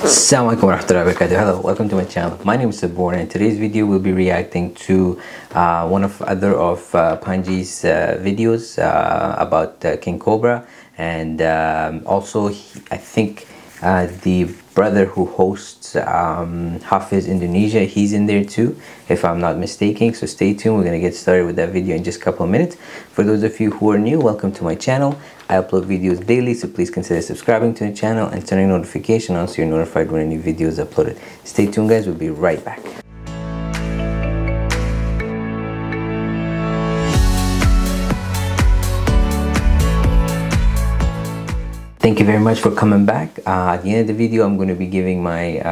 Assalamualaikum warahmatullahi wabarakatuh. Hello, welcome to my channel. My name is Saborn, and today's video will be reacting to one of Panji's videos about King Cobra, and also I think the brother who hosts Hafiz Indonesia, he's in there too, if I'm not mistaken. So stay tuned, we're gonna get started with that video in just a couple of minutes. For those of you who are new, welcome to my channel. I upload videos daily, so please consider subscribing to the channel and turning notification on so you're notified when a new video is uploaded. Stay tuned guys, we'll be right back. Thank you very much for coming back. At the end of the video, I'm going to be giving my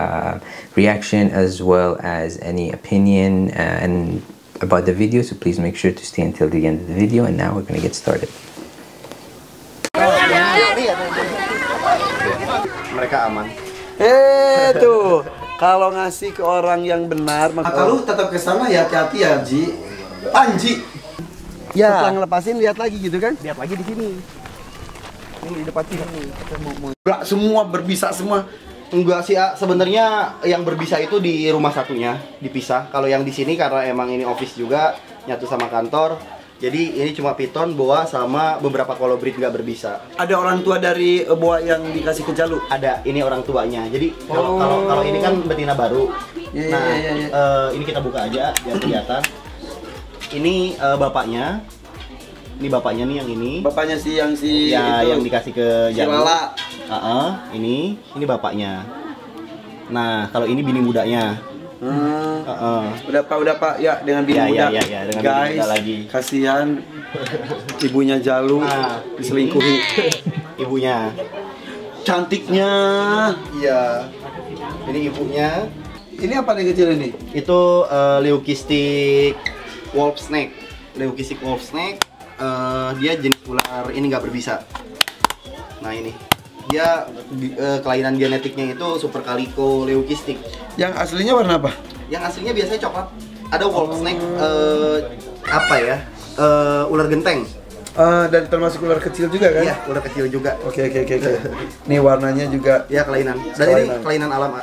reaction as well as any opinion and about the video, so please make sure to stay until the end of the video. And now we're going to get started. Mereka aman. Tuh, kalau ngasih ke orang yang benar, maka lu tetap ke sana ya, hati-hati ya, Ji. Panji. Ya. Setelah ngelepasin lihat lagi gitu kan? Lihat lagi di sini. Ini di depan sini. Enggak semua berbisa semua. Enggak sih, sebenarnya yang berbisa itu di rumah satunya dipisah. Kalau yang di sini karena emang ini office juga nyatu sama kantor. Jadi ini cuma piton, boa sama beberapa kolobrit nggak berbisa. Ada orang tua dari boa yang dikasih ke Jalu? Ada, ini orang tuanya. Jadi kalau ini kan betina baru. Ini kita buka aja biar kelihatan. Ini bapaknya. Ini bapaknya nih yang ini. Bapaknya sih yang si ya, itu. yang dikasih ke Jalu. Ini bapaknya. Nah, kalau ini bini mudanya. Udah pak ya dengan bini muda. Dengan guys, bini muda lagi. Kasihan ibunya Jalu diselingkuhi. Ibunya. Cantiknya. Iya. Ini ibunya. Ini apa nih kecil ini? Itu leukistic wolf snake. Leukistic wolf snake. Dia jenis ular ini nggak berbisa. Nah ini dia kelainan genetiknya itu super calico leukistic. Yang aslinya warna apa? Yang aslinya biasanya coklat. Ada wolf snake apa ya? Ular genteng. Dan termasuk ular kecil juga kan? Iya, ular kecil juga. Oke. Nih warnanya juga ya kelainan. Dan ini kelainan alam.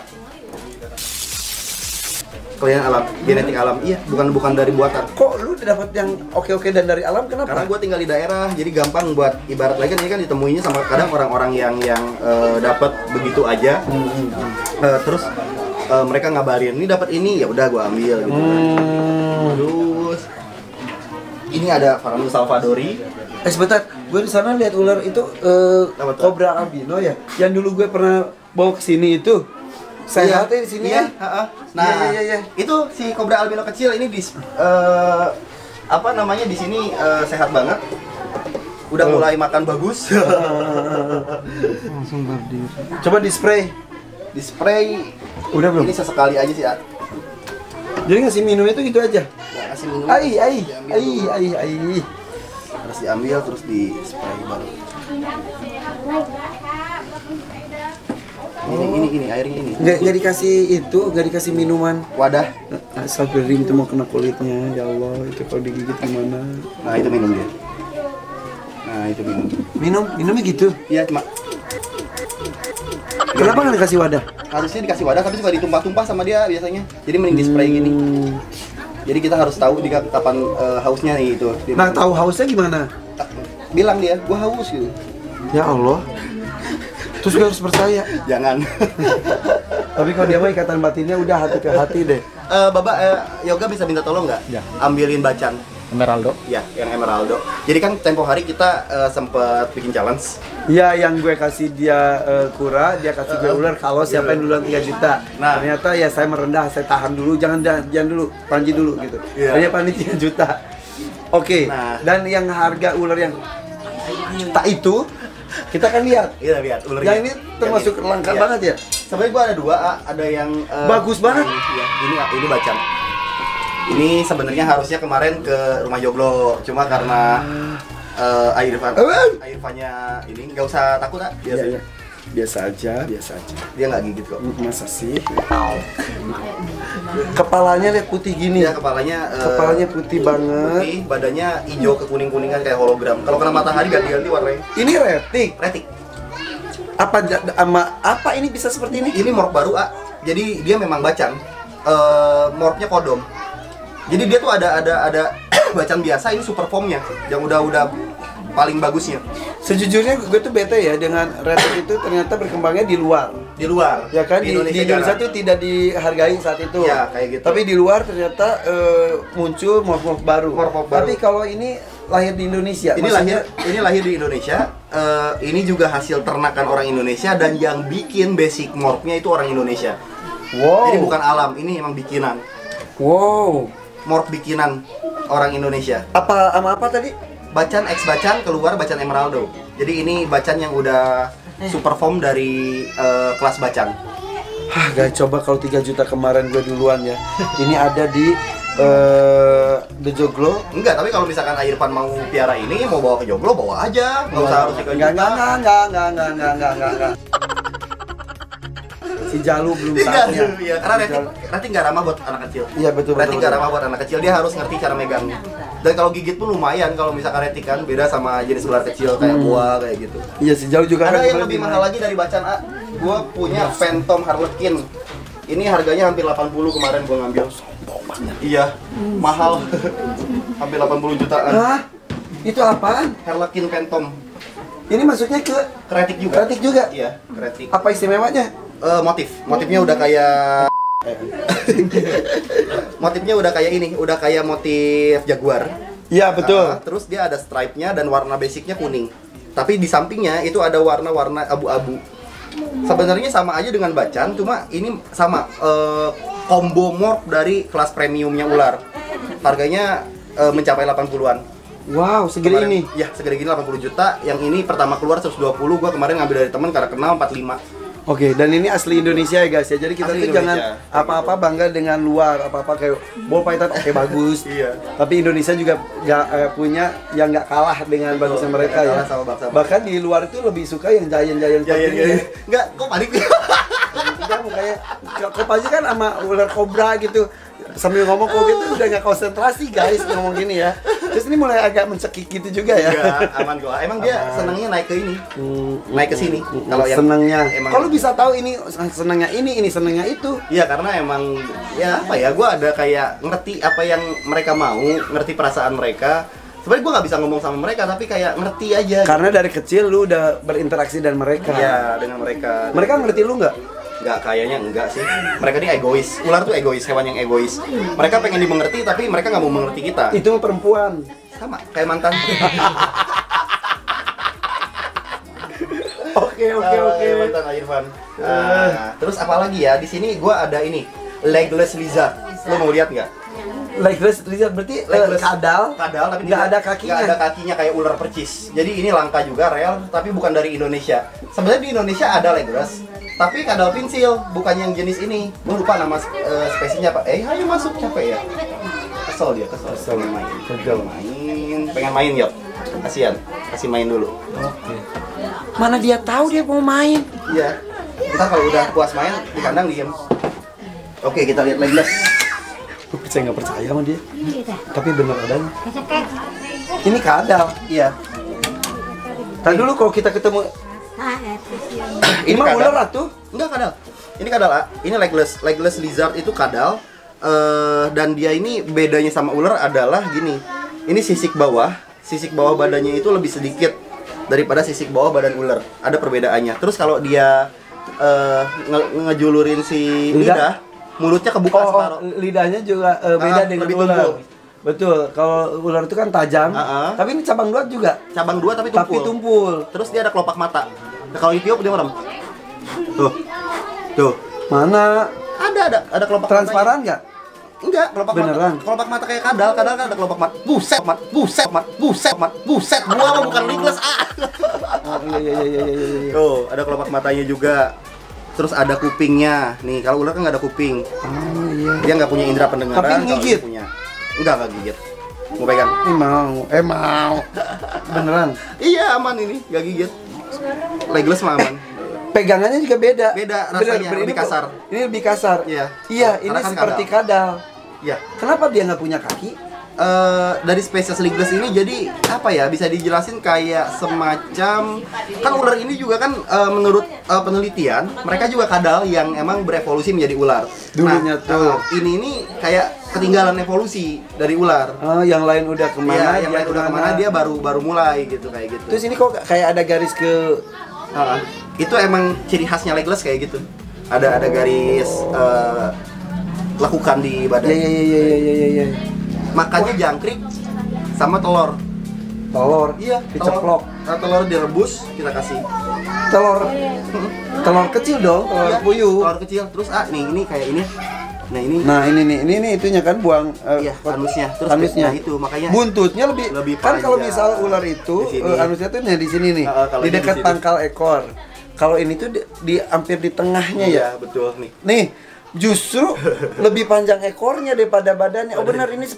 Kelainan alam, genetik alam. Iya, bukan dari buatan. Kok lu dapat yang oke dan dari alam, kenapa? Karena gue tinggal di daerah, jadi gampang buat ibarat lagi kan ini kan ditemuinya sama kadang orang-orang yang dapat begitu aja. Terus mereka ngabarin, ini dapat ini, ya udah gue ambil gitu. Terus ini ada Varanus salvadori. Sebentar, gue di sana lihat ular itu Cobra albino ya. Yang dulu gue pernah bawa ke sini itu. Sehatnya di sini ya. Nah, itu si Cobra albino kecil ini di apa namanya di sini sehat banget. Udah mulai makan bagus. Langsung berdiri. Coba di spray. Di spray. Udah belum? Ini sesekali aja sih, Jadi ngasih minum itu gitu aja. Nah, kasih minum. Harus diambil terus di spray baru. Ini airnya ini. Nggak dikasih itu, nggak dikasih minuman. Wadah. Asal kering itu mau kena kulitnya, ya Allah, itu kalau digigit gimana? Nah itu minum dia. Nah itu minum. Minumnya gitu? Iya cuma. Kenapa nggak dikasih wadah? Harusnya dikasih wadah, tapi suka ditumpah-tumpah sama dia biasanya. Jadi mending di spray gini. Jadi kita harus tahu kapan hausnya nih itu. Nah tahu hausnya gimana? Bilang dia, gua haus gitu. Ya Allah. Terus gue harus percaya. Jangan. Tapi kalau dia mah ikatan batinnya udah hati ke hati deh. Bapak Yoga bisa minta tolong nggak? Ya. Ambilin bacan. Emeraldo? Ya, yang Emeraldo. Jadi kan tempo hari kita sempet bikin challenge. Iya, yang gue kasih dia kura, dia kasih gue ular. Kalau siapa yang duluan 3 juta. Nah, ternyata ya saya merendah, saya tahan dulu, jangan dulu, Panji dulu gitu. Hanya Panji 3 juta. Oke. Nah. Dan yang harga ular yang juta itu kita kan lihat. Iya, lihat ularnya. Yang ini termasuk langka banget ya. Sebenarnya gua ada dua, ada yang bagus banget. Iya, ini bacan. Ini sebenarnya harusnya kemarin ke rumah Joglo, cuma karena Irfannya ini nggak usah takut biasanya. Biasa aja. Dia nggak gigit kok. Masa sih? Kepalanya lihat putih gini. Ya kepalanya putih banget. Putih, badannya hijau ke kuning-kuningan kayak hologram. Kalau kena matahari ganti-ganti warnanya. Ini retik. Apa ini bisa seperti ini? Ini morph baru, A. Jadi dia memang bacan. Morphnya kodom. Jadi dia tuh ada bacan biasa, ini super formnya yang udah paling bagusnya. Sejujurnya gue tuh bete ya dengan Red itu ternyata berkembangnya di luar. Di luar. Ya kan di Indonesia tuh tidak dihargai saat itu. Ya, kayak gitu. Tapi di luar ternyata muncul morph baru. Tapi kalau ini lahir di Indonesia. Ini lahir di Indonesia. Ini juga hasil ternakan orang Indonesia dan yang bikin basic morphnya itu orang Indonesia. Wow. Jadi bukan alam, ini emang bikinan. Wow. Morph bikinan orang Indonesia. Apa tadi? Bacan X bacan keluar bacan Emeraldo. Jadi ini bacan yang udah super form dari kelas bacan. Guys, coba kalau 3 juta kemarin gue duluan ya. Ini ada di The Joglo. Enggak, tapi kalau misalkan Irfan mau piara ini, mau bawa ke Joglo, bawa aja. Enggak usah harus ke Enggak. Si Jalu belum saatnya. Iya, karena Reti nggak ramah buat anak kecil. Iya betul. Reti nggak ramah buat anak kecil, dia harus ngerti cara megangnya. Dan kalau gigit pun lumayan kalau misalkan Reti kan beda sama jenis ular kecil kayak boa kayak gitu. Iya, si Jalu juga ada yang lebih mahal lagi dari bacan A. Gua punya Phantom Harlequin. Ini harganya hampir 80 kemarin gua ngambil. Sombong banget. Iya, mahal. Hampir 80 jutaan. Hah? Itu apaan? Harlequin Phantom. Ini masuknya ke Kretik juga. Kretik juga? Iya, kretik. Apa istimewanya? Motifnya udah kayak motifnya udah kayak ini, udah kayak motif jaguar. Iya betul. Terus dia ada stripe-nya dan warna basicnya kuning. Tapi di sampingnya itu ada warna-warna abu-abu. Sebenarnya sama aja dengan bacan, cuma ini sama combo morph dari kelas premiumnya ular. Harganya mencapai 80-an. Wow, segede ini? Ya, segede gini 80 juta. Yang ini pertama keluar 120, gua kemarin ngambil dari teman karena kenal 45. Oke, dan ini asli Indonesia ya guys ya. Jadi kita tuh jangan apa-apa bangga dengan luar, apa-apa kayak ball python bagus. Iya. Tapi Indonesia juga punya yang nggak kalah dengan bagusnya mereka ya. Bahkan di luar itu lebih suka yang giant-giant ini. Enggak, kok panik? Tidak, kayak kok aja kan sama ular kobra gitu. Sambil ngomong kok gitu udah nggak konsentrasi guys ngomong gini ya. Terus ini mulai agak mencekik gitu juga ya. Enggak, aman kok. Emang dia senangnya naik ke ini. Naik ke sini. Kalau yang senangnya. Kalau bisa tahu ini senangnya ini senangnya itu. Iya, karena emang ya apa ya, gua ada kayak ngerti apa yang mereka mau, ngerti perasaan mereka. Sebenarnya gue nggak bisa ngomong sama mereka, tapi kayak ngerti aja. Karena dari kecil lu udah berinteraksi dengan mereka. Iya, dengan mereka. Mereka ngerti lu nggak? Nggak, kayaknya enggak sih. Mereka ini egois. Ular tuh egois, hewan yang egois. Mereka pengen dimengerti, tapi mereka nggak mau mengerti kita. Itu perempuan. Sama, kayak mantan. Oke. Mantan Irfan. Terus apa lagi ya? Di sini gue ada ini, legless lizard. Lo mau lihat nggak? Legless lizard berarti kadal tapi nggak ada kakinya. Nggak ada kakinya kayak ular percis. Jadi ini langka juga, rare, tapi bukan dari Indonesia. Sebenarnya di Indonesia ada legless, tapi kadal pensil, bukan yang jenis ini. Gue lupa nama spesiesnya apa. Ayo masuk, capek ya. Kesel dia, kesel main. Pengen main yuk. Kasian, kasih main dulu. Oke. Mana dia tahu dia mau main? Iya. Ntar kalau udah puas main di kandang diem. Oke, kita lihat legless. Saya nggak percaya sama dia. Tapi bener adanya. Ini kadal. Iya. Tadi dulu kalau kita ketemu ini mah ular tuh? Enggak, kadal. Ini kadal, ini legless lizard itu kadal. Dan dia ini bedanya sama ular adalah gini. Ini sisik bawah badannya itu lebih sedikit daripada sisik bawah badan ular. Ada perbedaannya. Terus kalau dia ngejulurin si lidah, mulutnya kebuka separuh. Lidahnya juga beda dengan ular. Betul, kalau ular itu kan tajam, tapi ini cabang dua juga. Cabang dua tapi tumpul. Terus dia ada kelopak mata. Nah, kalau ditiup dia merem. Tuh. Mana? Ada kelopak transparan nggak? Enggak, kelopak beneran. Mata. Kelopak mata kayak kadal kan ada kelopak mata. Buset. Gua mah bukan legless. Iya. Tuh, ada kelopak matanya juga. Terus ada kupingnya. Nih, kalau ular kan nggak ada kuping. Iya. Dia nggak punya indera pendengaran. Tapi gigit. Enggak gigit. Mau pegang? Mau. Beneran? Iya, aman ini, nggak gigit. Legless mah aman. Pegangannya juga beda. Rasanya lebih kasar. Ini lebih kasar. Iya. Iya, ini kan seperti kadal. Iya. Kenapa dia nggak punya kaki? dari spesies Legless ini jadi apa ya, bisa dijelasin kayak semacam, kan ular ini juga kan menurut penelitian mereka juga kadal yang emang berevolusi menjadi ular. Dulunya tuh. Ini kayak ketinggalan evolusi dari ular. Yang lain udah kemana? Yang lain udah kemana, dia baru mulai gitu kayak gitu. Terus ini kok kayak ada garis ke itu emang ciri khasnya Legless kayak gitu. Ada garis lekukan di badan. Iya. Makannya jangkrik sama telur. Telur. Iya, diceplok. Telur direbus kita kasih. Telur kecil dong, telur puyuh. Telur kecil. Terus ini kayak ini. Nah ini itunya kan buang iya, anusnya. Terus anusnya. Nah, itu makanya buntutnya lebih kan kalau misal ular itu anusnya tuh di sini nih, di dekat pangkal ekor. Kalau ini tuh hampir di tengahnya ya. Betul nih. Nih, justru lebih panjang ekornya daripada badannya. Oh benar, ini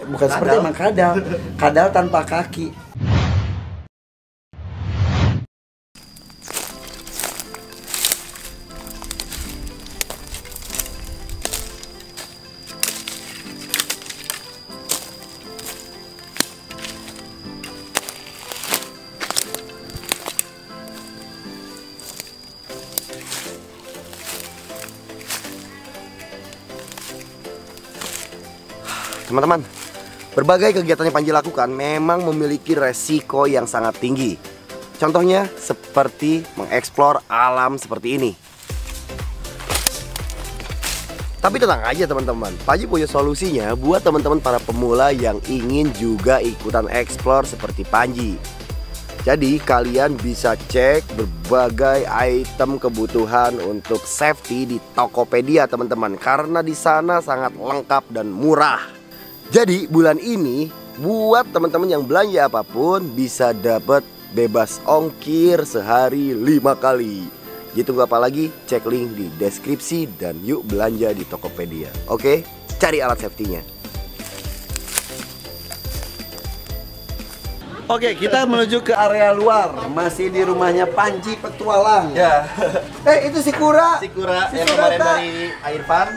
bukan seperti emang kadal tanpa kaki. Teman-teman, berbagai kegiatan yang Panji lakukan memang memiliki resiko yang sangat tinggi. Contohnya seperti mengeksplor alam seperti ini. Tapi tenang aja teman-teman, Panji punya solusinya buat teman-teman para pemula yang ingin juga ikutan eksplor seperti Panji. Jadi kalian bisa cek berbagai item kebutuhan untuk safety di Tokopedia teman-teman, karena di sana sangat lengkap dan murah. Jadi bulan ini buat teman-teman yang belanja apapun bisa dapat bebas ongkir sehari 5 kali. Gitu nggak apa lagi, cek link di deskripsi dan yuk belanja di Tokopedia. Oke, cari alat safety-nya. Oke, kita menuju ke area luar. Masih di rumahnya Panji Petualang. Ya. Itu si Kura. Si Kura yang kemarin dari Irfan.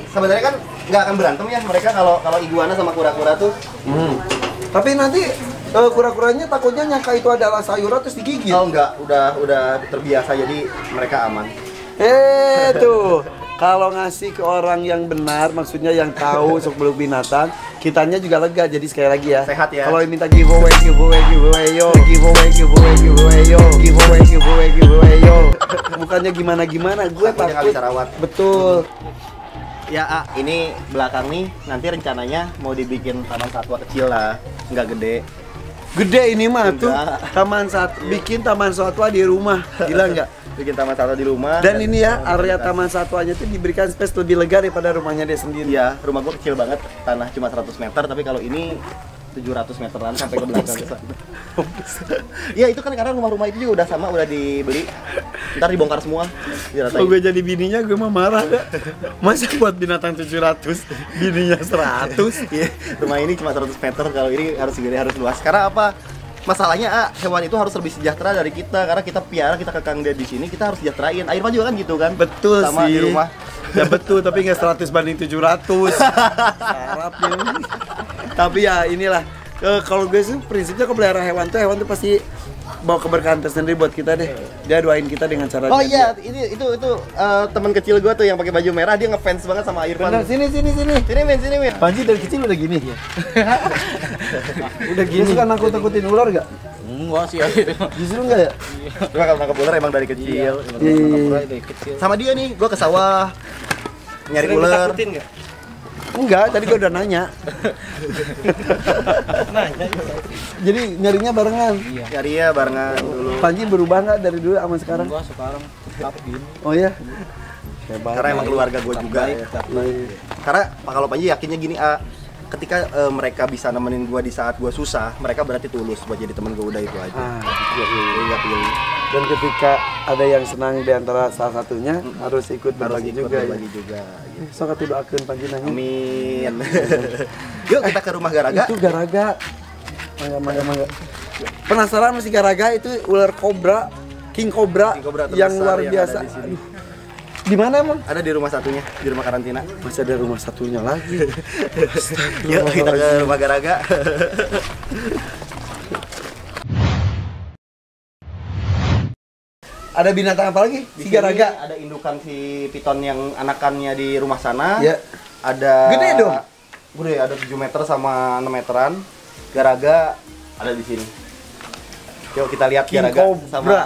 Sebenarnya kan nggak akan berantem ya mereka kalau iguana sama kura-kura tuh. Tapi nanti kura-kuranya takutnya nyangka itu adalah sayuran terus digigit. Oh enggak, udah terbiasa jadi mereka aman. Tuh. Kalau ngasih ke orang yang benar, maksudnya yang tahu seluk-beluk binatang, kitanya juga lega. Jadi sekali lagi ya, sehat ya. Kalau minta giveaway yo, giveaway yo. Bukannya gimana-gimana, gue takut. Bisa rawat. Betul. Ya, ini belakang nih nanti rencananya mau dibikin taman satwa kecil lah, nggak gede. Gede ini mah tuh, bikin taman satwa di rumah, gila nggak? Bikin taman satwa di rumah. Dan ini ya, area taman satwanya tuh diberikan space lebih lega daripada rumahnya dia sendiri. Iya, rumah gua kecil banget, tanah cuma 100 meter, tapi kalau ini 700 meteran sampai ke belakang ke sana. Ya itu kan karena rumah-rumah itu juga udah dibeli. Ntar dibongkar semua. Kalau gue jadi bininya gue mah marah. Masa buat binatang 700, bininya 100. Iya, rumah ini cuma 100 meter, kalau ini harus segede, harus luas. Karena apa? Masalahnya hewan itu harus lebih sejahtera dari kita, karena kita piara, kita kekang dia di sini, kita harus sejahterain. Irfan juga kan gitu kan? Betul sama sih. Di rumah. Ya betul, tapi nggak 100 banding 700. Sarap ini. Tapi ya inilah, kalau gue sih prinsipnya kalau pelihara hewan tuh pasti bawa keberkahan tersendiri buat kita deh. Dia doain kita dengan cara. Oh iya, itu teman kecil gue tuh yang pakai baju merah, dia ngefans banget sama Irfan. Bener, sini. Sini men. Panji dari kecil udah gini ya. Udah gini kan aku takutin ular gak? Enggak sih ya itu. Justru enggak ya? Cuma kalau nangkep ular emang dari kecil. Sama dia nih, gue ke sawah nyari ular. Takutin enggak? Enggak, tadi gue udah nanya. Jadi nyarinya barengan. Nyarinya barengan dulu. Panji berubah nggak dari dulu sama sekarang? Enggak, sekarang tetap gini. Oh ya? Hebat. Karena emang keluarga gue juga ya. Karena kalau Panji yakinnya gini, ketika mereka bisa nemenin gue di saat gue susah, mereka berarti tulus buat jadi temen gue, udah itu aja. Jadi nggak pilih. Dan ketika ada yang senang di antara salah satunya, harus ikut berbagi juga. Gitu. So kata doakeun Panji nanya. Amin. Yuk kita ke rumah Garaga. Itu Garaga. Mangga. Penasaran masih Garaga itu ular kobra, king cobra yang luar biasa. Di mana emang? Ada di rumah satunya, di rumah karantina. Masih ada rumah satunya lagi. Yuk kita ke rumah Garaga. Ada binatang apa lagi? Di Si sini Garaga. ada indukan si piton yang anakannya di rumah sana. Ya. Ada Gede dong? Gede, ada 7 meter sama 6 meteran. Garaga ada di sini. Yuk kita lihat King Garaga Cobra. sama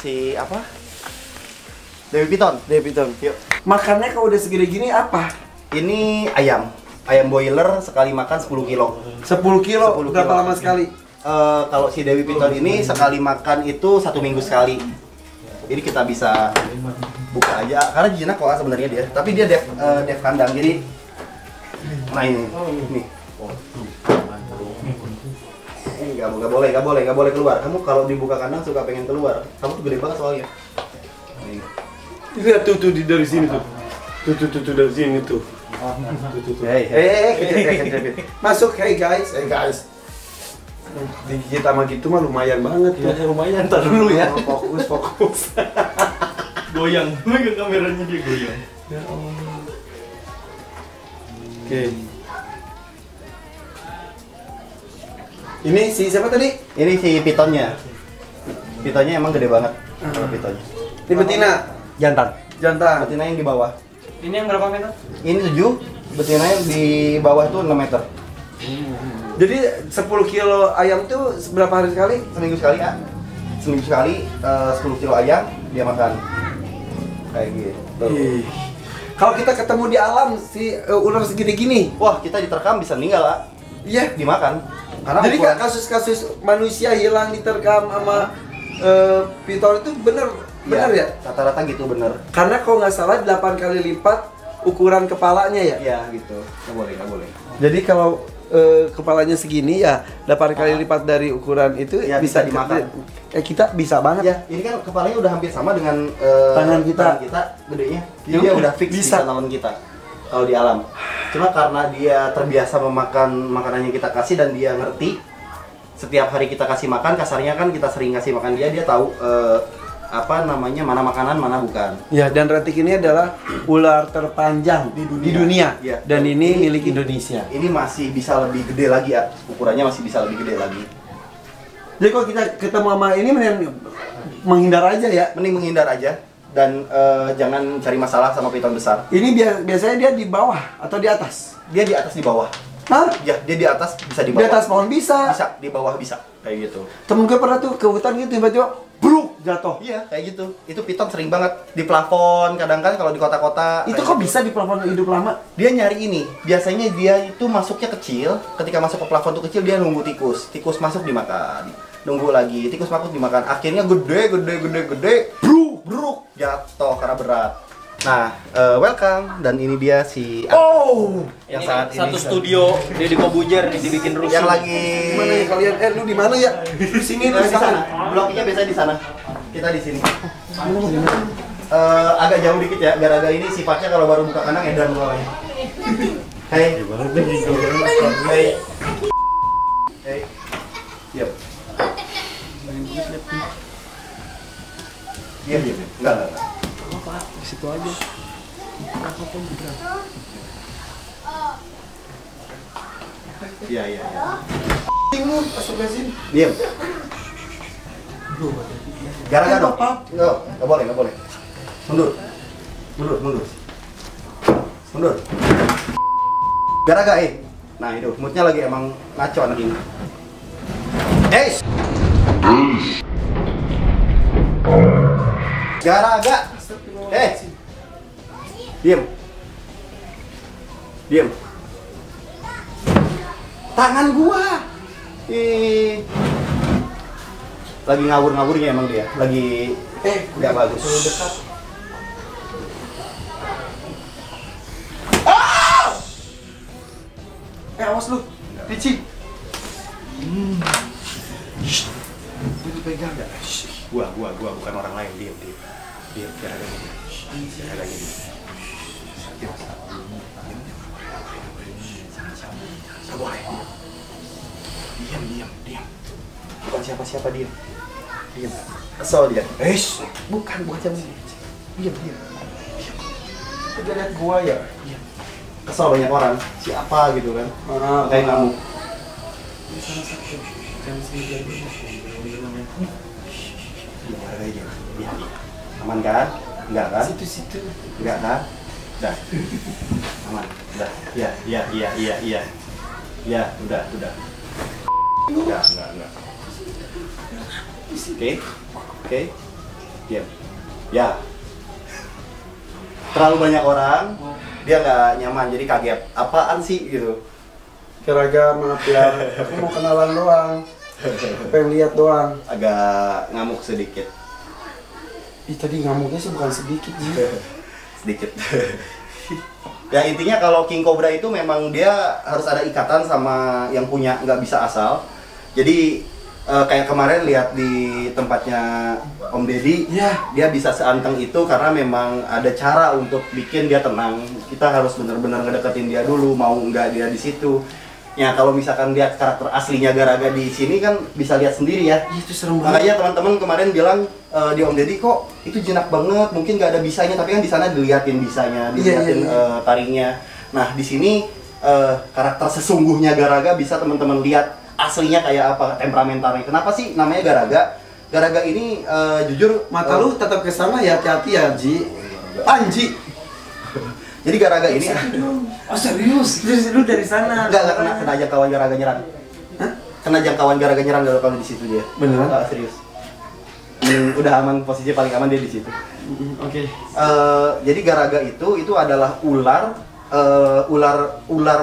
si apa? Dewi Piton. Davidon. Yuk. Makannya kalau udah segede gini apa? Ini ayam. Ayam boiler sekali makan 10 kilo. 10 kilo. 10 Berapa kilo. lama sekali? Kalau si Dewi Piton ini sekali makan itu 1 minggu sekali. Jadi kita bisa buka aja karena jinak kok sebenarnya dia. Tapi dia def kandang. Jadi nah ini. Nih. Ini nggak boleh keluar. Kamu kalau dibuka kandang suka pengen keluar. Kamu tuh gede banget soalnya. Nih. Lihat tuh dari sini tuh. Tuh dari sini tuh. Hey. Masuk, hey guys. Digigit sama gitu mah lumayan banget tuh. Ya, lumayan, ntar dulu ya. Fokus. Goyang, megang kameranya dia goyang. Ya Allah. Oke. Ini si siapa tadi? Ini si pitonnya. Pitonnya emang gede banget. Kalau pitonnya. Ini betina. Jantan. Jantan. Betina yang di bawah. Ini yang berapa meter? Ini 7, betina yang di bawah tuh 6 meter. Jadi 10 kilo ayam tuh berapa hari sekali? Seminggu sekali ya. Seminggu sekali 10 kilo ayam dia makan. Kayak gitu. Ih. Kalau kita ketemu di alam si ular segede gini, Wah, kita diterkam bisa meninggal lah. iya. Dimakan. Karena Jadi ukuran- kasus-kasus manusia hilang diterkam sama piton itu bener ya? Rata-rata gitu bener. Karena kalau nggak salah 8 kali lipat ukuran kepalanya ya. Iya gitu. Nggak boleh. Jadi kalau kepalanya segini ya 8 kali lipat dari ukuran itu Ya, bisa dimakan. Kita bisa banget. Ya, ini kan kepalanya udah hampir sama dengan Tangan kita. gedenya. Ya Dia udah, udah fix bisa. di tangan kita. Kalau di alam. Cuma karena dia terbiasa memakan makanan yang kita kasih dan dia ngerti setiap hari kita kasih makan, kasarnya kan kita sering kasih makan dia tahu apa namanya, mana makanan, mana bukan. Ya, dan retik ini adalah ular terpanjang di dunia. Ya. Dan ini milik Indonesia. Ini masih bisa lebih gede lagi ya, ukurannya masih bisa lebih gede lagi. Jadi kalau kita ketemu sama ini mending menghindar aja ya. Mending menghindar aja dan jangan cari masalah sama piton besar. Ini biasanya dia di bawah atau di atas? Dia di atas di bawah. Hah? Ya, dia di atas bisa di Di bawah. atas pohon bisa. Bisa, di bawah bisa. Kayak gitu. Temen gue pernah tuh ke hutan gitu tiba-tiba bruk jatuh. Iya, kayak gitu. Itu piton sering banget di plafon, kadang kan kalau di kota-kota. Itu kayak kok gitu. bisa di plafon hidup lama? Dia nyari ini. Biasanya dia itu masuknya kecil. Ketika masuk ke plafon tuh kecil, dia nunggu tikus. Tikus masuk dimakan. Nunggu lagi, tikus masuk dimakan. Akhirnya gede. Bruk, jatuh karena berat. Nah, welcome. Dan ini dia si Oh, yang Ini saat satu ini studio Deddy Kobujer nih dibikin rusuh. yang lagi mana ya kalian? Lu di mana ya? Di sini, di sana. Bloknya biasanya di sana. Kita di sini. Agak jauh dikit ya. Gara-gara ini sifatnya kalau baru buka kandang edan bawahnya. Hei. Hei. Diam. Diam. Enggak. Di situ aja. Iya. Lu astagfirullahaladzim. Diam. Gara-gara dong. Nggak boleh. Mundur. Gara-gara Nah itu, moodnya lagi emang ngaco anak ini. Gara-gara. Diam. Tangan gua. Lagi ngawur-ngawurnya emang dia. Lagi nggak bagus. Awas lu, Ricci. Itu pegang nggak? Gua bukan orang lain. Diam. Gara-gara ini. Nggak boleh. Diam. Bukan siapa-siapa dia. Diam. Kesel dia. Bukan siapa. Diam. Dia lihat gua ya. Kesel banyak orang. Siapa gitu kan? Kayak ngamuk. Iya. Aman kan? Enggak kan? Situ. Enggak kan? Udah. Aman. Udah. Iya. Ya, udah. Enggak. Oke. Diam. Ya. Terlalu banyak orang, dia nggak nyaman, jadi kaget. Apaan sih gitu? Kiraga maaf ya, aku mau kenalan doang. Pengen lihat doang. Agak ngamuk sedikit. Ih, tadi ngamuknya sih bukan sedikit sih. Sedikit. Ya intinya kalau King Cobra itu memang dia harus ada ikatan sama yang punya, nggak bisa asal. Jadi kayak kemarin lihat di tempatnya Om Deddy, Iya. dia bisa seanteng itu karena memang ada cara untuk bikin dia tenang. Kita harus benar-benar ngedeketin dia dulu, mau nggak dia di situ. Ya kalau misalkan lihat karakter aslinya Garaga di sini kan bisa lihat sendiri ya. Itu serem banget. Makanya teman-teman kemarin bilang di Om Deddy kok itu jinak banget, mungkin nggak ada bisanya, tapi kan di sana diliatin bisanya, diliatin taringnya. Nah di sini karakter sesungguhnya Garaga bisa teman-teman lihat aslinya kayak apa, temperamentalnya. Kenapa sih namanya Garaga? Garaga ini jujur Mata lu tetap ke sana ya, hati-hati ya, Ji. Panji. Jadi Garaga ini Oh serius? Lu dari sana? enggak kena jangkauan Garaga nyerang. Hah? Kena jangkauan Garaga nyerang kalau di situ dia. Beneran? Enggak, serius. Udah aman, posisi paling aman dia di situ. Oke. Jadi Garaga itu adalah ular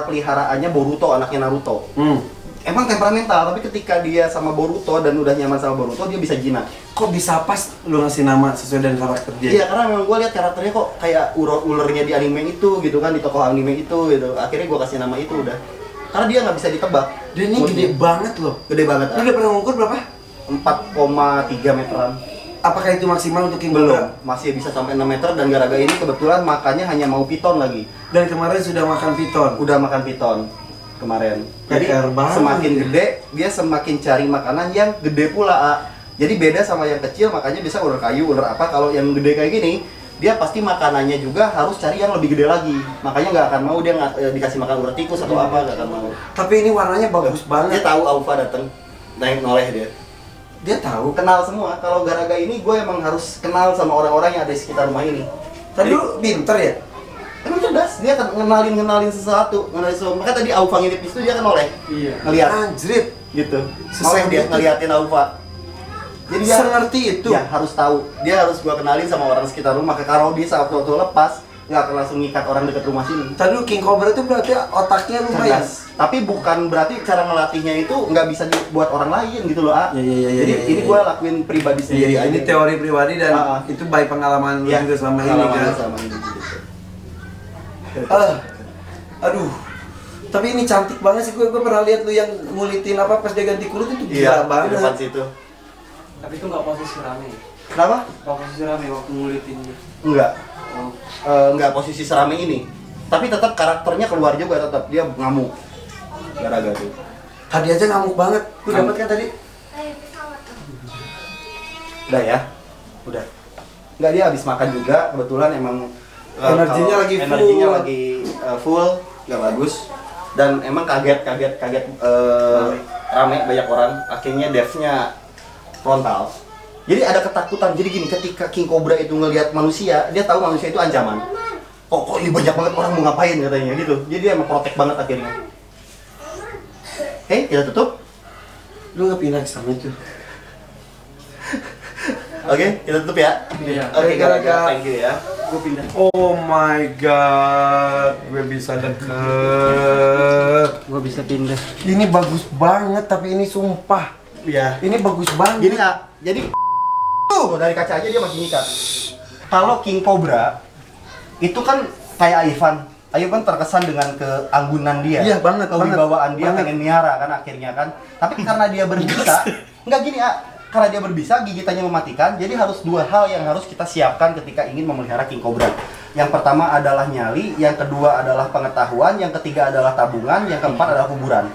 peliharaannya Boruto, anaknya Naruto. Emang temperamental, tapi ketika dia sama Boruto dan udah nyaman sama Boruto, dia bisa jinak. Kok bisa pas lu ngasih nama sesuai dengan karakter dia? Iya, karena memang gue lihat karakternya kok kayak ulernya di anime itu gitu kan, di tokoh anime itu gitu. Akhirnya gue kasih nama itu udah. Karena dia nggak bisa ditebak. Dan ini gede banget loh. Gede banget. Lu udah pernah ngukur berapa? 4,3 meteran. Apakah itu maksimal untuk King Belum, Cobra? masih bisa sampai 6 meter dan Garaga ini kebetulan makannya hanya mau piton lagi. Dan kemarin sudah makan piton. Udah makan piton kemarin. Jadi Peker banget. semakin gede, dia semakin cari makanan yang gede pula, A. Jadi beda sama yang kecil, makanya bisa ular kayu, ular apa. Kalau yang gede kayak gini, dia pasti makanannya juga harus cari yang lebih gede lagi. Makanya nggak akan mau dia dikasih makan ular tikus atau apa, nggak akan mau. Tapi ini warnanya bagus Dia banget. tahu Aufa datang, naik noleh dia. Dia tahu. Kenal semua. Kalau Garaga ini, gue emang harus kenal sama orang-orang yang ada di sekitar rumah ini. Tadi lu pinter ya? Emang cerdas, dia akan ngenalin sesuatu, Makanya tadi Aufa ngintip itu dia kan noleh, Iya. ngeliat Anjrit. gitu. Sesuatu Noleh dia itu. ngeliatin Aufa. Jadi dia Sengerti itu. ya harus tahu. Dia harus gua kenalin sama orang sekitar rumah. Kalau dia saat waktu lepas, nggak akan langsung ngikat orang dekat rumah sini. Tadi lu King Cobra itu berarti otaknya lumayan. Cerdas. Tapi bukan berarti cara ngelatihnya itu nggak bisa dibuat orang lain gitu loh, A. Iya. Jadi ini gua lakuin pribadi sendiri Iya, aja. ini teori pribadi dan itu by pengalaman lu Ya, juga selama ini pengalaman kan. selama ini gitu. Aduh. Tapi ini cantik banget sih, gue pernah lihat lu yang ngulitin apa pas dia ganti kulit itu Iya, gila banget. di depan situ. Tapi itu nggak posisi rame. Kenapa? Nggak posisi rame waktu ngulitinnya. Enggak. Oh. Enggak posisi serame ini. Tapi tetap karakternya keluar juga, tetap dia ngamuk. Garaga tuh. Tadi aja ngamuk banget. Lu Ngamuk. dapat kan tadi? Udah ya? Udah. Enggak, dia habis makan juga, kebetulan emang Energinya kalau lagi full. energinya lagi full, nggak bagus. Dan emang kaget rame banyak orang. Akhirnya devnya frontal. Jadi ada ketakutan. Jadi gini, ketika King Cobra itu ngelihat manusia, dia tahu manusia itu ancaman. Kok ini banyak banget orang mau ngapain katanya gitu. Jadi dia emang protek banget akhirnya. Oke, kita tutup. Lu nggak pindah ke sana itu. Oke, kita tutup ya. Iya. Oke, Garaga. thank you ya. Gue pindah. Oh my god, gue bisa deket. Gua bisa pindah. Ini bagus banget, tapi ini sumpah. Iya. Ini bagus banget. Gini Kak, jadi tuh dari kaca aja dia masih nyikat. Kalau King Cobra itu kan kayak Ivan. Ivan terkesan dengan keanggunan dia. Iya, banget, Kewibawaan dia banget. pengen miara kan akhirnya kan. Tapi karena dia berbisa, enggak gini karena dia berbisa gigitannya mematikan. Jadi harus dua hal yang harus kita siapkan ketika ingin memelihara King Cobra. Yang pertama adalah nyali, yang kedua adalah pengetahuan, yang ketiga adalah tabungan, yang keempat adalah kuburan.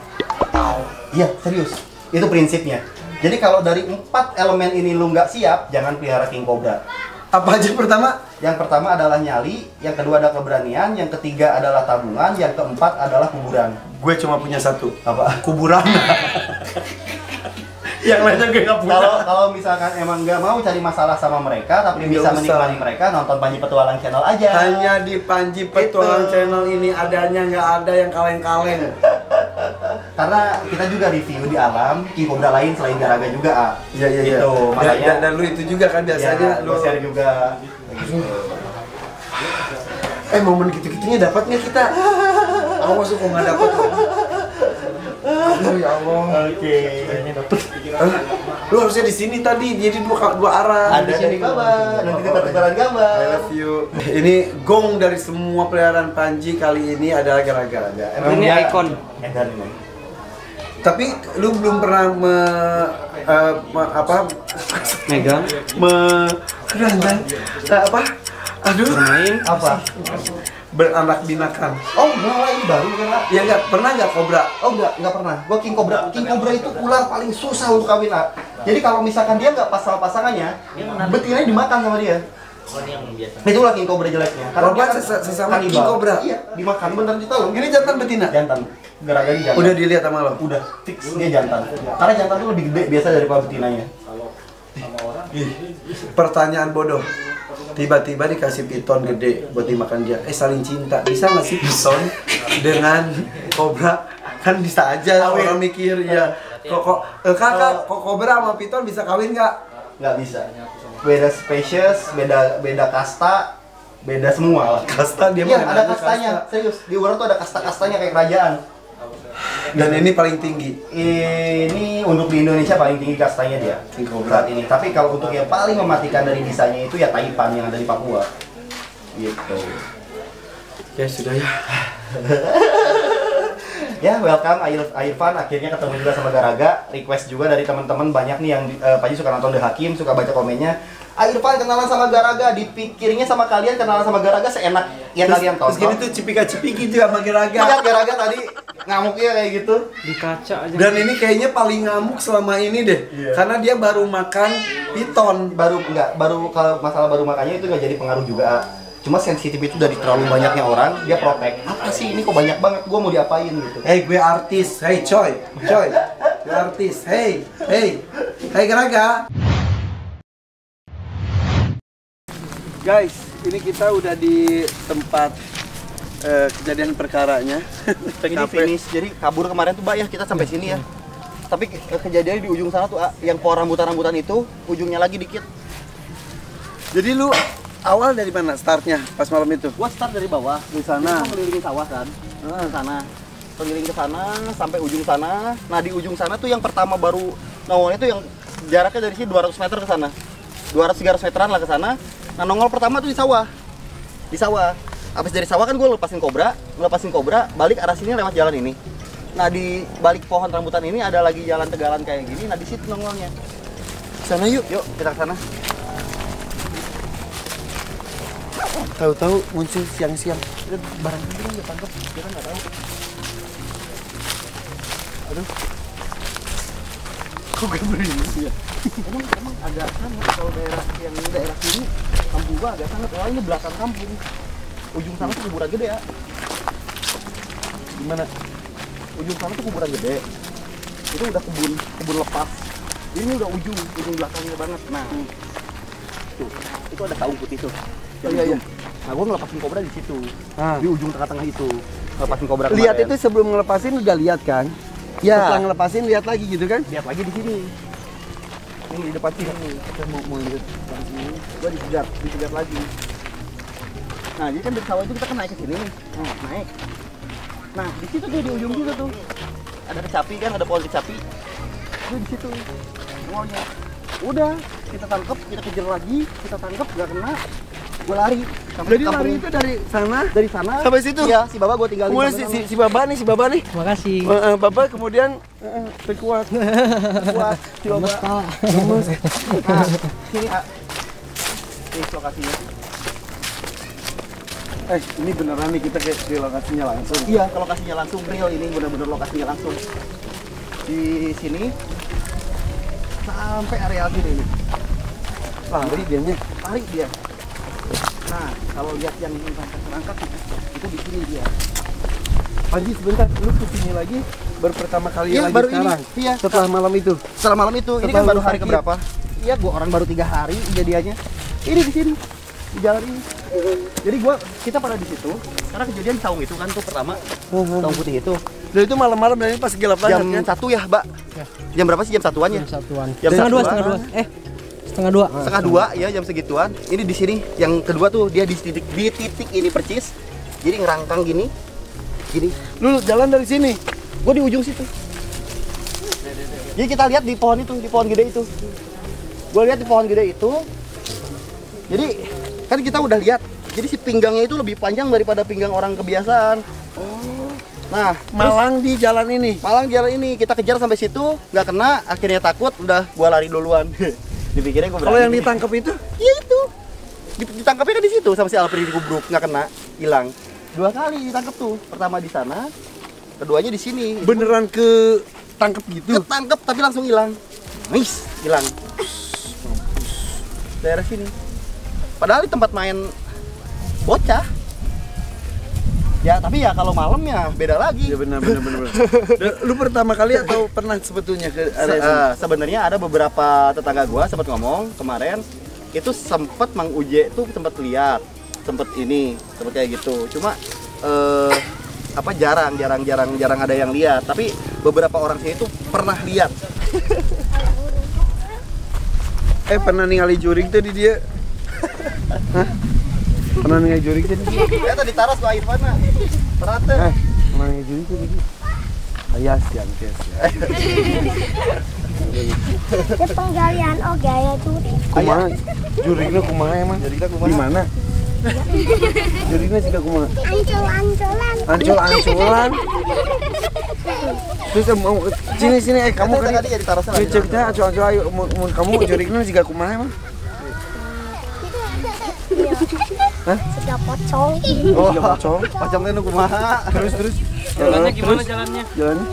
Iya, serius. Itu prinsipnya. Jadi kalau dari 4 elemen ini lu nggak siap, jangan pelihara King Cobra. Apa aja pertama? Yang pertama adalah nyali, yang kedua adalah keberanian, yang ketiga adalah tabungan, yang keempat adalah kuburan. Gue cuma punya satu. Apa? Kuburan. Yang lainnya gue nggak punya. Kalau misalkan emang nggak mau cari masalah sama mereka, tapi Nggak bisa usah. menikmati mereka, nonton Panji Petualang Channel aja. Hanya di Panji Petualang Gitu. Channel ini adanya, nggak ada yang kaleng-kaleng. Karena kita juga review di alam, King Cobra lain selain Garaga juga, ah. Iya. Gitu, makanya. Dan lu itu juga kan biasanya Ya, lu. share juga. Gitu. Momen gitu-gitunya dapat nggak kita? Awas kok nggak dapat loh. Aduh ya Allah. Oke. Lu harusnya di sini tadi, jadi dua arah. Ada dari gambar, nanti kita tukaran gambar. I love you. Ini gong dari semua peliharaan Panji kali ini adalah gara-gara. Ini ikon. Edan ini. Tapi lu belum pernah Megang. apa? Aduh. Bermain. Apa? Beranak binakan. Oh, enggak lah, ini baru kan lah. Ya nggak pernah nggak kobra? Oh enggak pernah. Gua King Cobra. King Cobra itu ular paling susah untuk kawin, ah. Jadi kalau misalkan dia nggak pas sama pasangannya, betinanya dimakan sama dia. Itulah King Cobra jeleknya. Cobra dia kan sesama kanibal. King Cobra? Iya, dimakan bener ditahu. Ini jantan betina? Jantan. Gara-gara dia jantan. Udah dilihat sama lo? Udah fix dia jantan. Karena jantan tuh lebih gede biasa daripada betinanya. Pertanyaan bodoh. Tiba-tiba dikasih piton gede buat dimakan dia. Saling cinta. Bisa nggak sih piton dengan kobra? Kan bisa aja orang mikir ya. Kakak, kobra sama piton bisa kawin nggak? Nggak bisa. Beda spesies, beda kasta, beda semua lah. Kasta dia Iya, mah ada namanya kastanya. Serius, di ular tuh ada kasta-kastanya kayak kerajaan. Dan ini paling tinggi. Ini untuk di Indonesia paling tinggi kastanya dia saat ini. Tapi kalau untuk yang paling mematikan dari bisanya itu ya Taipan yang ada di Papua. Gitu. Ya sudah ya. Ya, welcome Irfan, akhirnya ketemu juga sama Garaga. Request juga dari teman-teman banyak nih yang Panji suka nonton The Hakim, suka baca komennya. Irfan kenalan sama Garaga, dipikirnya sama kalian kenalan sama Garaga seenak yang kalian Terus gini tonton. tuh cipika-cipiki juga sama Garaga. Lihat Garaga tadi ngamuknya kayak gitu. Di kaca aja. Dan ini kayaknya paling ngamuk selama ini deh. Iya. Karena dia baru makan piton. Baru kalau masalah baru makannya itu nggak jadi pengaruh juga. Cuma sensitif itu dari terlalu banyaknya orang, dia protek. Apa sih ini kok banyak banget? Gua mau diapain gitu. Hey, gue artis. Hey, coy. Gue artis. Hey. Hey, Garaga. Guys, ini kita udah di tempat kejadian perkaranya. Ini finish. Jadi kabur kemarin tuh, Mbak ya, kita sampai sini ya. Tapi kejadiannya di ujung sana tuh, yang pohon rambutan-rambutan itu ujungnya lagi dikit. Jadi lu awal dari mana startnya pas malam itu? Gua start dari bawah, Di sana. Kita keliling sawah kan. Ke sana. Keliling ke sana sampai ujung sana. Nah, di ujung sana tuh yang pertama baru nongolnya tuh yang jaraknya dari sini 200 meter ke sana. 200-300 meteran lah ke sana. Nah, nongol pertama tuh di sawah. Di sawah. Habis dari sawah kan gue lepasin kobra, balik arah sini lewat jalan ini. Nah, di balik pohon rambutan ini ada lagi jalan tegalan kayak gini. Nah, di situ nongolnya. Sana yuk. Yuk, kita ke sana. Tahu-tahu muncul siang-siang. Barang ini kan dia tangkap, dia kan nggak tahu. Aduh. Kok gak berani sih ya? Emang agak sangat kalau daerah sini, kampung gua agak sangat. Oh, ini belakang kampung. Ujung sana tuh kuburan gede ya. Gimana? Ujung sana tuh kuburan gede. Itu udah kebun lepas. Ini udah ujung belakangnya banget. Nah, tuh, itu ada kaum putih tuh. Iya. Nah, gua ngelepasin kobra di situ. Di ujung tengah-tengah itu. Ngelepasin kobra kemarin. Lihat itu sebelum ngelepasin udah lihat kan? Ya. Setelah ngelepasin lihat lagi gitu kan? Lihat lagi di sini. Ini di depan sini. Kita mau lihat di sini. Gua dijegat lagi. Nah, jadi kan dari sawah itu kita kan naik ke sini nih. Naik. Nah, di situ tuh di ujung situ tuh. Ada kecapi kan, ada pohon kecapi. Itu di situ. Nongolnya. Udah, kita tangkap, kita kejar lagi, kita tangkap nggak kena. Gue lari. Jadi lari itu dari sana sampai situ. Iya, si Baba gue tinggalin. kemudian si Baba nih. Terima kasih. Baba kemudian kuat. Si Baba. Nah, sini ini lokasinya. Ini beneran nih kita ke lokasinya langsung. Iya, ke lokasinya langsung, real ini benar-benar lokasinya langsung. Di sini sampai area sini ini. Lari dianya. Lari dia. Nah, kalau lihat yang terangkat itu di sini dia. Panji sebentar, lu kesini lagi baru pertama kali Iya, lagi baru sekarang. ini. Iya. Setelah malam itu. Setelah malam itu, ini Setelah kan baru lu hari sakit. keberapa? Iya, gua orang baru 3 hari kejadiannya. Ini di sini, di jalan ini. Jadi kita pada di situ. Karena kejadian saung itu kan tuh pertama, saung putih itu. Dan itu malam-malam dan ini pas gelap banget Jam kan? 1 ya, Mbak. Jam berapa sih jam satuan ya? Satuan. Jam Setengah dua, satuan. setengah dua. Setengah dua. Setengah 2 ya, jam segituan. Ini di sini. Yang kedua tuh dia di titik ini percis. Jadi ngerangkang gini. Gini. Lu jalan dari sini. Gue di ujung situ. Jadi kita lihat di pohon itu, di pohon gede itu. Gue lihat di pohon gede itu. Jadi kan kita udah lihat. Jadi si pinggangnya itu lebih panjang daripada pinggang orang kebiasaan. Nah, Malang di jalan ini. Malang jalan ini kita kejar sampai situ, nggak kena. Akhirnya takut, udah gua lari duluan. Dipikirnya gua berani. Kalau yang ditangkap itu? Iya itu. Ditangkapnya kan di situ sama si Alfred dikubruk, nggak kena, hilang. 2 kali ditangkap tuh. Pertama di sana, keduanya di sini. Beneran ke tangkap gitu? Ketangkep tapi langsung hilang. Nice, hilang. Daerah sini. Padahal di tempat main bocah. Ya, tapi ya kalau malam ya beda lagi. Ya benar. Lu pertama kali atau pernah sebetulnya ke area sini? Sebenarnya ada beberapa tetangga gua sempat ngomong kemarin itu sempat Mang Uje itu sempat lihat, sempat kayak gitu. Cuma jarang ada yang lihat. Tapi beberapa orang sini itu pernah lihat. Pernah ningali juring tadi dia? Hah? Pernah ningali juring tadi dia? Ya tadi taras Pak Irfan. Perhati. Pernah ningali juring tadi dia? Ayas yang kes ya. Itu penggalian gaya juri. Kumaha? Juringnya kumaha emang? Juringna kumaha? Di mana? Juringnya juga kumaha? Ancol-ancolan. Ancol-ancolan. Terus mau sini kamu kan tadi ya di taras Ini cerita ancol-ancol ayo mun kamu juringnya juga kumaha emang? Iya. Hah? Sudah pocong. Oh, pocong. Pacang teh nu kumaha? Terus. Jalannya gimana jalannya? Jalannya?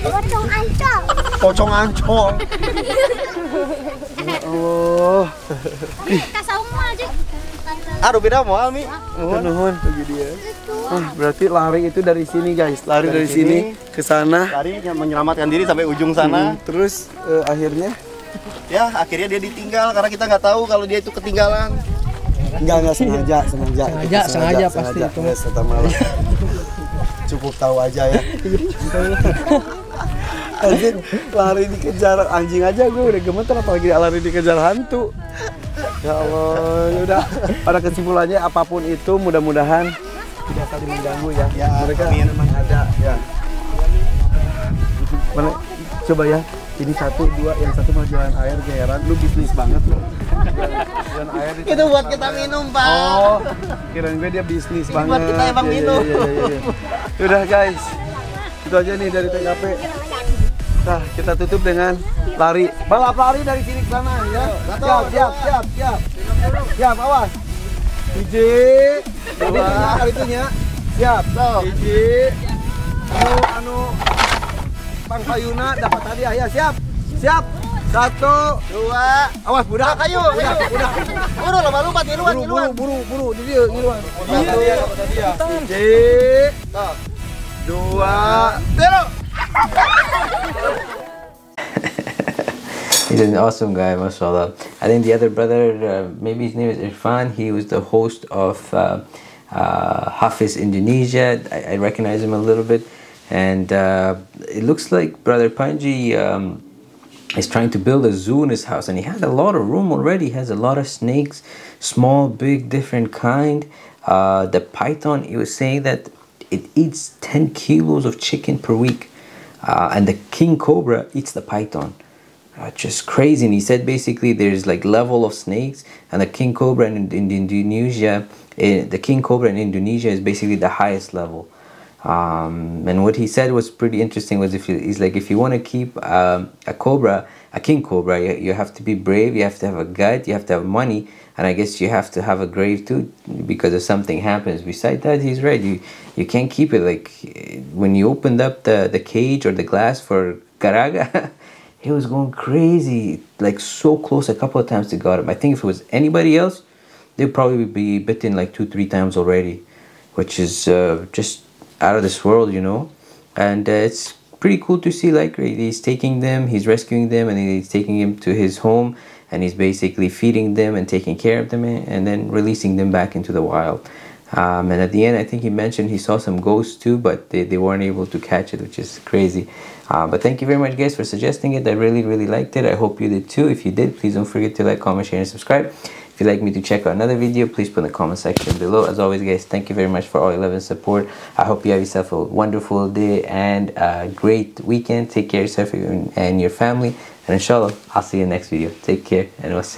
Pocong ancol. Pocong ancol. Ya Allah. Kasaung mah aja. Aduh beda moal Mi. Nuhun. Berarti lari itu dari sini guys. Lari dari sini ke sana. Lari menyelamatkan diri sampai ujung sana. Terus akhirnya Ya, akhirnya dia ditinggal karena kita nggak tahu kalau dia itu ketinggalan. enggak sengaja. Sengaja pasti itu. Ya, setelah malam. Cukup tahu aja ya. Anjing lari dikejar anjing aja gue udah gemeter apalagi lari dikejar hantu. Ya Allah, ya udah. Pada kesimpulannya apapun itu mudah-mudahan tidak saling mengganggu ya. Ya, Mereka amin. memang ada ya. Mana coba ya. Ini 1, 2, yang satu mau jualan air heran. Lu bisnis banget lu. Jualan air di Itu buat kita minum, Pak. Oh, kirain gue dia bisnis Ini banget. buat kita emang Iya, minum. iya. Udah guys, itu aja nih dari TKP. Nah, kita tutup dengan lari. Balap lari dari sini ke sana ya. Siap. Siap, awas. Hiji, dua, itunya. Siap, hiji. Anu pangpayuna dapat hadiah ya, siap. 1, 2, awas budak. kayu. Buru lomba tiluan. Buru di dia ngiluan. 1, 2, 3. He's an awesome guy, mashallah. I think the other brother, maybe his name is Irfan, he was the host of Hafiz Indonesia. I recognize him a little bit. And it looks like Brother Panji is trying to build a zoo in his house. And he has a lot of room already. He has a lot of snakes, small, big, different kind. The python, he was saying that it eats 10 kilos of chicken per week. And the king cobra eats the python. Just crazy. And he said basically there's like level of snakes, and the king cobra in Indonesia, the king cobra in Indonesia is basically the highest level. And what he said was pretty interesting. Was if you want to keep a king cobra, you have to be brave. You have to have a gut. You have to have money, and I guess you have to have a grave too, because if something happens. Besides that, he's right. You can't keep it. Like when you opened up the cage or the glass for Caraga, he was going crazy, like so close a couple of times to got him. I think if it was anybody else, they'd probably be bitten like 2-3 times already, which is just out of this world, you know. And it's pretty cool to see, like, he's taking them, he's rescuing them, and he's taking them to his home, and he's basically feeding them and taking care of them, and then releasing them back into the wild. And at the end, I think he mentioned he saw some ghosts too, but they weren't able to catch it, which is crazy. But thank you very much, guys, for suggesting it. I really liked it. I hope you did too. If you did, please don't forget to like, comment, share, and subscribe. If you'd like me to check out another video, please put in the comment section below. As always, guys, thank you very much for all your love and support. I hope you have yourself a wonderful day and a great weekend. Take care of yourself and your family. And inshallah, I'll see you in the next video. Take care, and wassalam.